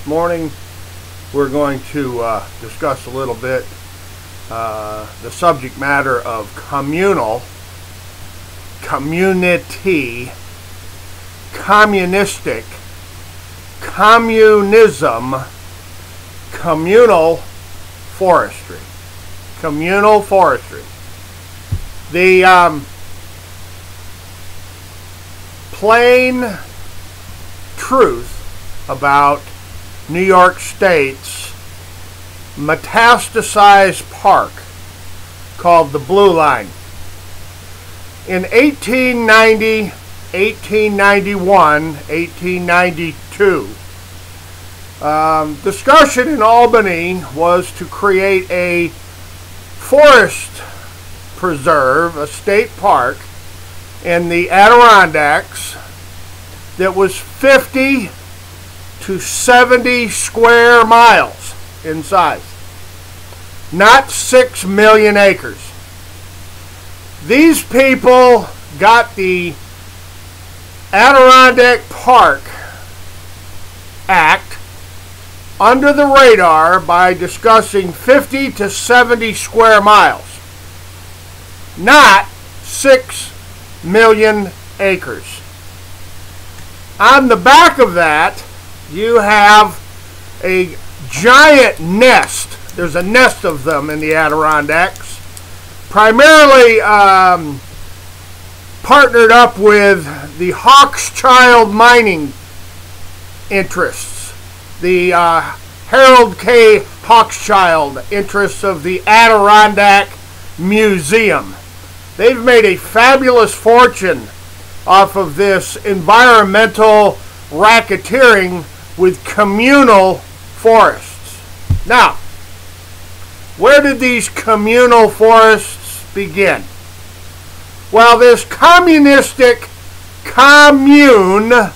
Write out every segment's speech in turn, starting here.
morning we're going to discuss a little bit the subject matter of communal, community, communistic, communism, communal forestry. Communal forestry. The plain truth about New York State's metastasized park called the Blue Line. In 1890, 1891, 1892, discussion in Albany was to create a forest preserve, a state park in the Adirondacks that was 50 to 70 square miles in size, not 6 million acres. These people got the Adirondack Park Act under the radar by discussing 50 to 70 square miles, not 6 million acres. On the back of that, you have a giant nest. There's a nest of them in the Adirondacks, primarily partnered up with the Hawkschild mining interests, the Harold K. Hawkschild interests of the Adirondack Museum. They've made a fabulous fortune off of this environmental racketeering with communal forests. Now, where did these communal forests begin? Well, this communistic community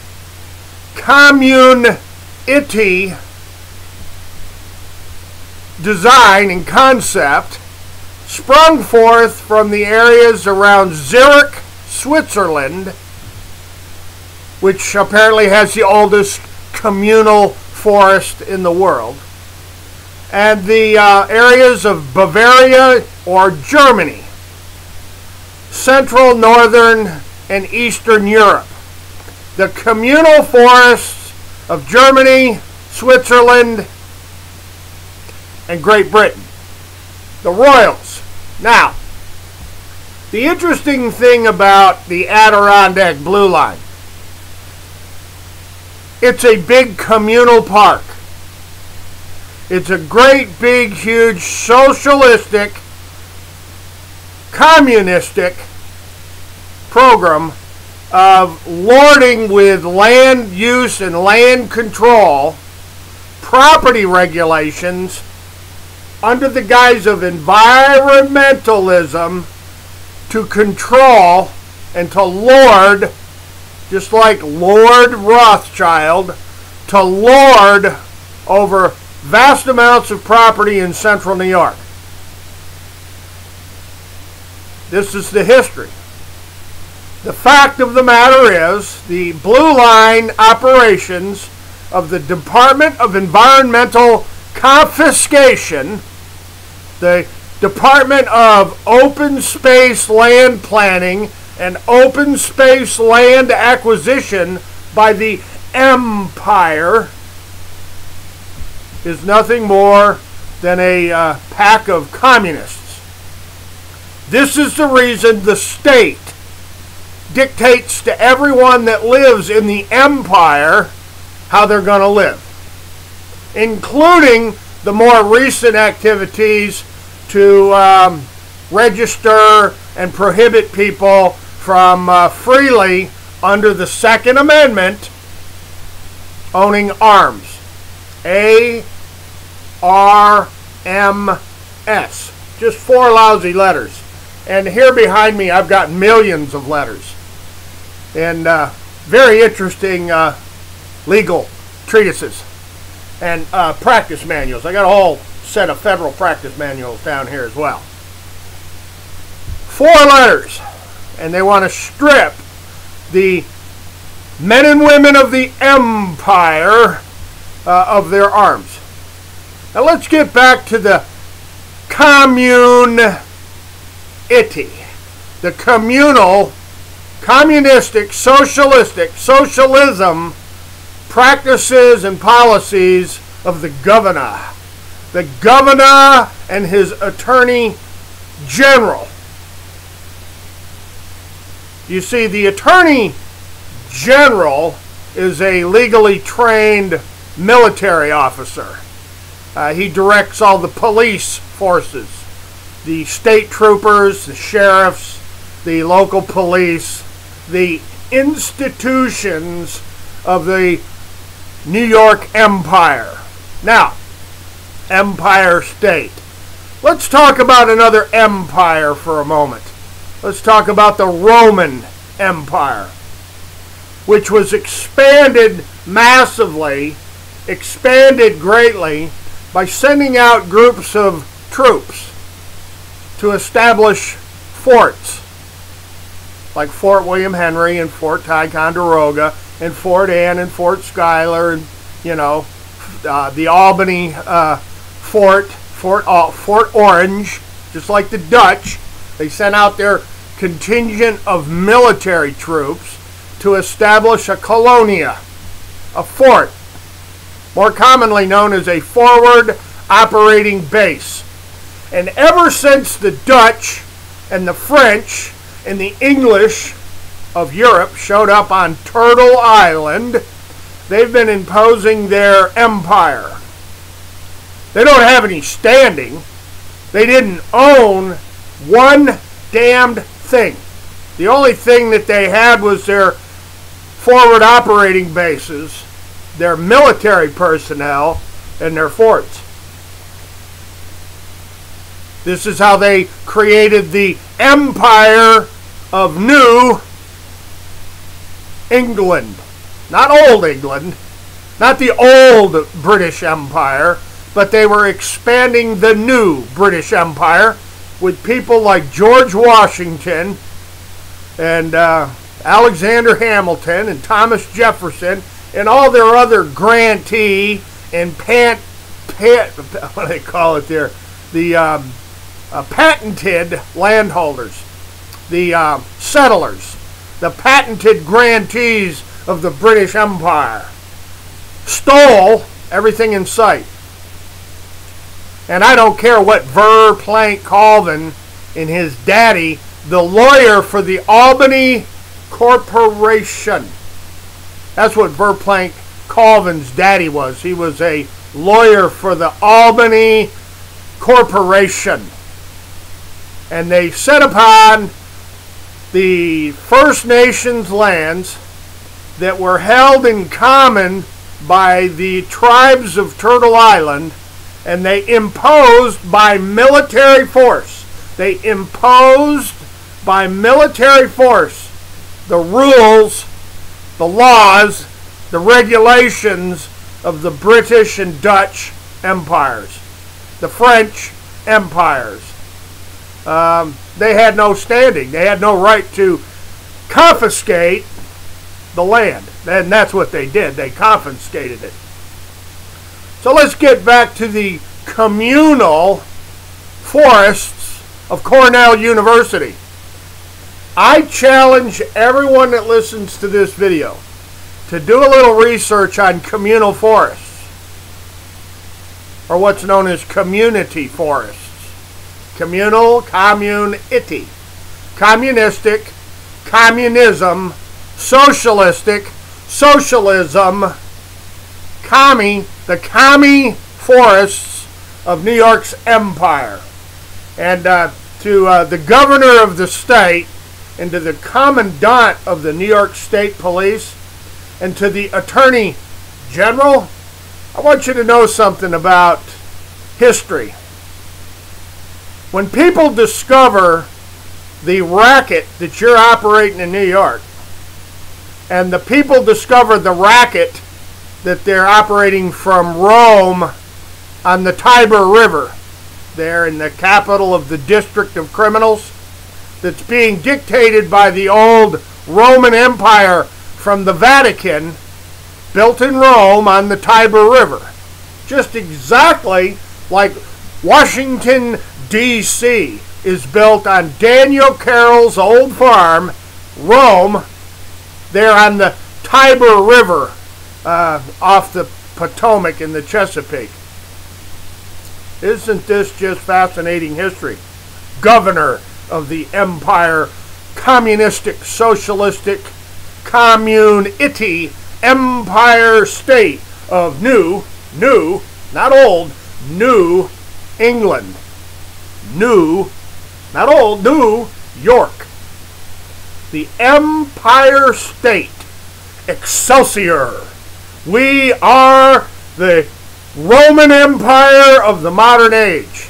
design and concept sprung forth from the areas around Zurich, Switzerland, which apparently has the oldest communal forest in the world, and the areas of Bavaria or Germany, Central, Northern, and Eastern Europe. The communal forests of Germany, Switzerland, and Great Britain. The Royals. Now, the interesting thing about the Adirondack Blue Line, it's a big communal park. It's a great, big, huge, socialistic, communistic program of lording with land use and land control, property regulations, under the guise of environmentalism, to control and to lord, just like Lord Rothschild, to lord over vast amounts of property in central New York. This is the history. The fact of the matter is, the Blue Line operations of the Department of Environmental Confiscation, the Department of Open Space Land Planning and Open Space Land Acquisition by the Empire, is nothing more than a pack of communists. This is the reason the state dictates to everyone that lives in the empire how they're going to live, including the more recent activities to register and prohibit people from freely, under the Second Amendment, owning arms. A-R-M-S. Just 4 lousy letters. And here behind me, I've got millions of letters. And very interesting legal treatises and practice manuals. I got a whole set of federal practice manuals down here as well. 4 letters. And they want to strip the men and women of the empire of their arms. Now let's get back to the community, the communal, communistic, socialism practices and policies of the governor. The governor and his attorney general. You see, the attorney general is a legally trained military officer. He directs all the police forces, the state troopers, the sheriffs, the local police, the institutions of the New York Empire. Now, Empire State. Let's talk about another empire for a moment. Let's talk about the Roman Empire, which was expanded massively, expanded greatly by sending out groups of troops to establish forts, like Fort William Henry and Fort Ticonderoga and Fort Anne and Fort Schuyler and, the Albany Fort Orange, just like the Dutch. They sent out their contingent of military troops to establish a colonia, a fort, more commonly known as a forward operating base. And ever since the Dutch and the French and the English of Europe showed up on Turtle Island, they've been imposing their empire. They don't have any standing. They didn't own one damned thing. The only thing that they had was their forward operating bases, their military personnel, and their forts. This is how they created the Empire of New England. Not Old England, not the old British Empire, but they were expanding the new British Empire with people like George Washington and Alexander Hamilton and Thomas Jefferson and all their other grantee and what do they call it there? The patented landholders, the settlers, the patented grantees of the British Empire, stole everything in sight. And I don't care what Verplanck Colvin and his daddy, the lawyer for the Albany Corporation. That's what Verplanck Colvin's daddy was. He was a lawyer for the Albany Corporation. And they set upon the First Nations lands that were held in common by the tribes of Turtle Island, and they imposed by military force. They imposed by military force the rules, the laws, the regulations of the British and Dutch empires, the French empires. They had no standing. They had no right to confiscate the land. And that's what they did. They confiscated it. So let's get back to the communal forests of Cornell University. I challenge everyone that listens to this video to do a little research on communal forests, or what's known as community forests. Communal, community, communistic, communism, socialistic, socialism, the commie forests of New York's empire. And to the governor of the state, and to the commandant of the New York State Police, and to the attorney general, I want you to know something about history. When people discover the racket that you're operating in New York, and the people discover the racket that they're operating from Rome on the Tiber River, there in the capital of the District of Criminals, that's being dictated by the old Roman Empire from the Vatican, built in Rome on the Tiber River. Just exactly like Washington, D.C. is built on Daniel Carroll's old farm, Rome, there on the Tiber River off the Potomac in the Chesapeake. Isn't this just fascinating history? Governor of the empire, communistic, socialistic, community, empire state of new, not old, New England. New, not old, New York. The Empire State. Excelsior. We are the Roman Empire of the modern age.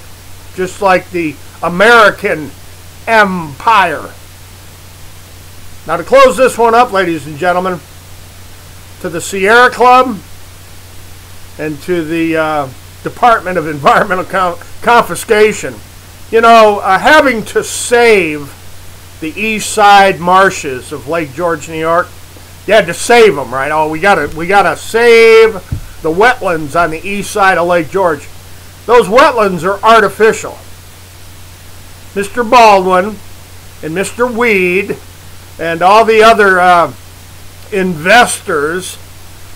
Just like the American Empire. Now to close this one up, ladies and gentlemen, to the Sierra Club and to the Department of Environmental Confiscation, you know, having to save the east side marshes of Lake George, New York, you had to save them, right? Oh, we gotta save the wetlands on the east side of Lake George. Those wetlands are artificial. Mr. Baldwin and Mr. Weed and all the other investors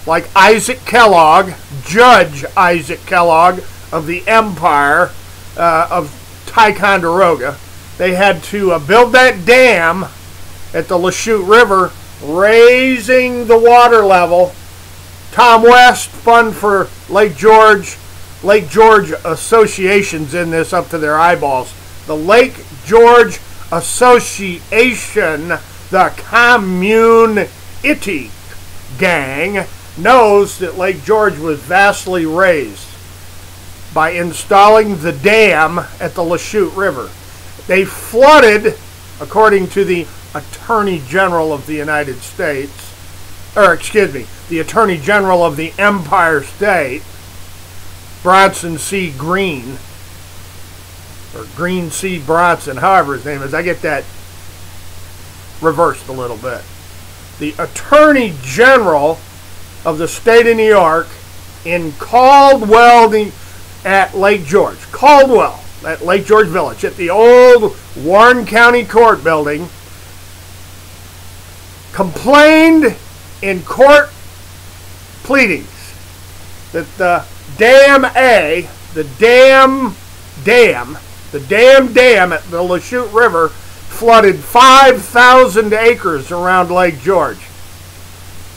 like Isaac Kellogg, Judge Isaac Kellogg of the Empire of Ticonderoga, they had to build that dam at the Lachute River, raising the water level. Tom West, Fund for Lake George associations in this up to their eyeballs. The Lake George Association, the community gang, knows that Lake George was vastly raised by installing the dam at the Lachute River. They flooded, according to the Attorney General of the United States, the Attorney General of the Empire State, Bronson C. Green, or Green C. Bronson, however his name is. I get that reversed a little bit. The Attorney General of the state of New York in Caldwell at Lake George. Caldwell at Lake George Village, at the old Warren County Court building, complained in court pleadings that the dam at the Lachute River flooded 5,000 acres around Lake George.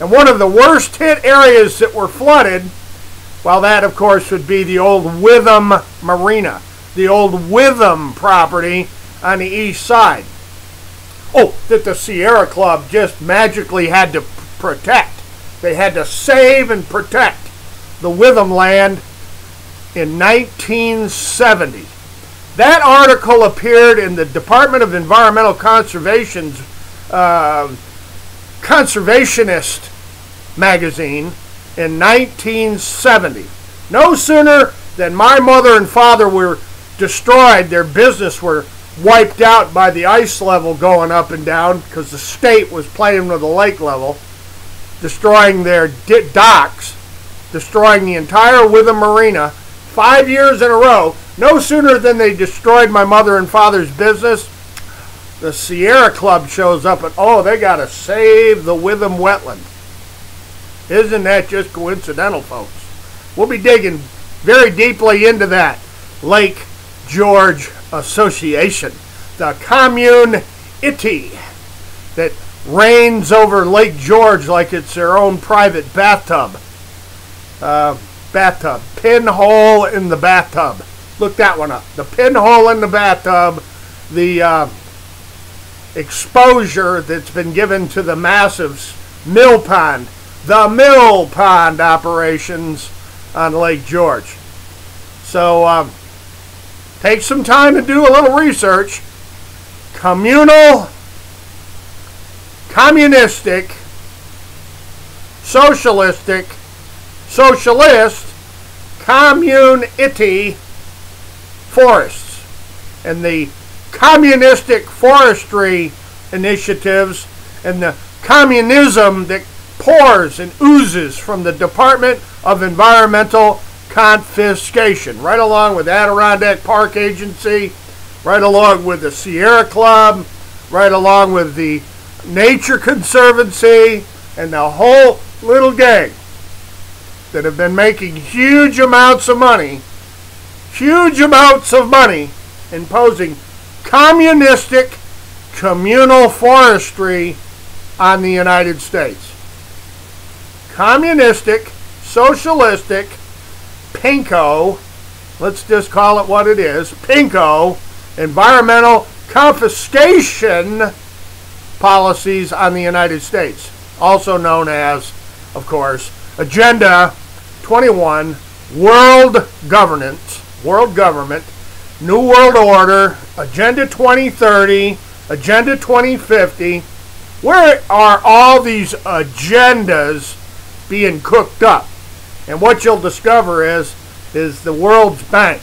And one of the worst hit areas that were flooded, well, that of course would be the old Witham Marina, the old Witham property on the east side. Oh, that the Sierra Club just magically had to protect. They had to save and protect the Witham land in 1970. That article appeared in the Department of Environmental Conservation's Conservationist magazine in 1970. No sooner than my mother and father were destroyed, their business were wiped out by the ice level going up and down because the state was playing with the lake level, destroying their docks, destroying the entire Witham Marina 5 years in a row. No sooner than they destroyed my mother and father's business, the Sierra Club shows up and, oh, they got to save the Witham wetland. Isn't that just coincidental, folks? We'll be digging very deeply into that Lake George Association, the community that reigns over Lake George like it's their own private bathtub. Pinhole in the bathtub. Look that one up. The pinhole in the bathtub, the exposure that's been given to the massive mill pond, the mill pond operations on Lake George. So take some time to do a little research. Communal, communistic, socialist, community forests, and the communistic forestry initiatives and the communism that pours and oozes from the Department of Environmental Confiscation, right along with Adirondack Park Agency, right along with the Sierra Club, right along with the Nature Conservancy, and the whole little gang that have been making huge amounts of money, imposing communistic communal forestry on the United States. Communistic, socialistic, pinko, let's just call it what it is, pinko, environmental confiscation policies on the United States, also known as, of course, Agenda 21, World Governance, World Government, New World Order, Agenda 2030, Agenda 2050. Where are all these agendas being cooked up? And what you'll discover is the World Bank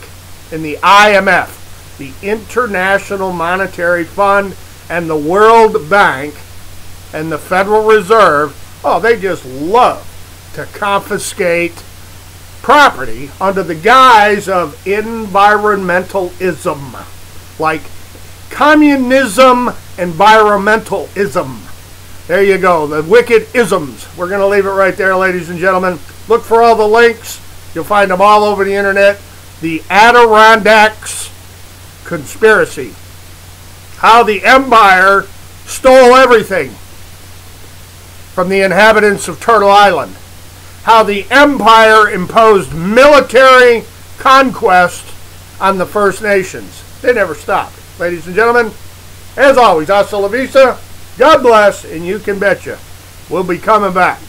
and the IMF, the International Monetary Fund, and the World Bank and the Federal Reserve, they just love to confiscate property under the guise of environmentalism, like communism, environmentalism. There you go, the wicked isms. We're going to leave it right there, ladies and gentlemen. Look for all the links. You'll find them all over the internet. The Adirondacks Conspiracy. How the Empire stole everything from the inhabitants of Turtle Island. How the Empire imposed military conquest on the First Nations. They never stopped. Ladies and gentlemen, as always, hasta la vista, God bless, and you can betcha we'll be coming back.